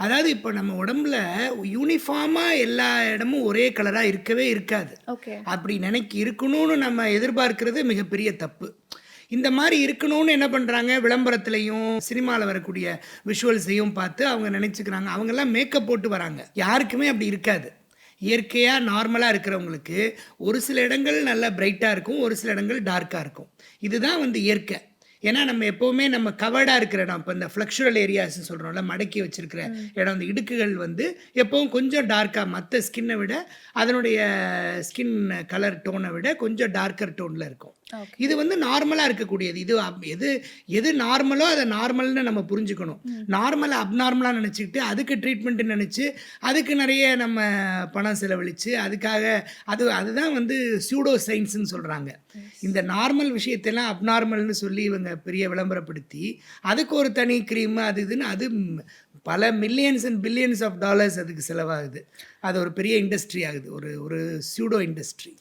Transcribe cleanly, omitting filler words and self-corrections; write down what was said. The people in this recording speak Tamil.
அதாவது இப்போ நம்ம உடம்புல யூனிஃபார்மாக எல்லா இடமும் ஒரே கலராக இருக்கவே இருக்காது. ஓகே. அப்படி இருக்கணும்னு நம்ம எதிர்பார்க்கிறது மிகப்பெரிய தப்பு. இந்த மாதிரி இருக்கணும்னு என்ன பண்ணுறாங்க, விளம்பரத்துலையும் சினிமாவில் வரக்கூடிய விஷுவல்ஸையும் பார்த்து அவங்க நினச்சிக்கிறாங்க. அவங்கெல்லாம் மேக்கப் போட்டு வராங்க. யாருக்குமே அப்படி இருக்காது. இயற்கையாக நார்மலாக இருக்கிறவங்களுக்கு ஒரு சில இடங்கள் நல்லா பிரைட்டாக இருக்கும், ஒரு சில இடங்கள் டார்க்காக இருக்கும். இதுதான் இயற்கை. ஏன்னா நம்ம எப்போவுமே நம்ம கவர்டாக இருக்கிற இடம், இப்போ இந்த ஃப்ளெக்சுரல் ஏரியாஸ்ன்னு சொல்கிறோம்ல, மடக்கி வச்சிருக்கிற இடம், இந்த இடுக்குகள் எப்பவும் கொஞ்சம் டார்க்காக, மற்ற ஸ்கின்னை விட அதனுடைய ஸ்கின் கலர் டோனை விட கொஞ்சம் டார்க்கர் டோனில் இருக்கும். ஓகே. இது நார்மலாக இருக்கக்கூடியது. இது எது எது நார்மலோ அதை நார்மல்னு நம்ம புரிஞ்சுக்கணும். நார்மலை அப்நார்மலாக நினச்சிக்கிட்டு அதுக்கு ட்ரீட்மெண்ட்டு நினச்சி அதுக்கு நிறைய நம்ம பணம் செலவழித்து அதுக்காக அதுதான் சூடோ சயின்ஸ்ன்னு சொல்கிறாங்க. இந்த நார்மல் விஷயத்தெல்லாம் அப்நார்மல்னு சொல்லி இவங்க பெரிய விளம்பரப்படுத்தி அதுக்கு ஒரு தனி க்ரீமு அது இதுன்னு அது பல millions and billions of dollars அதுக்கு செலவாகுது. அது ஒரு பெரிய இண்டஸ்ட்ரி ஆகுது, ஒரு சூடோ இண்டஸ்ட்ரி.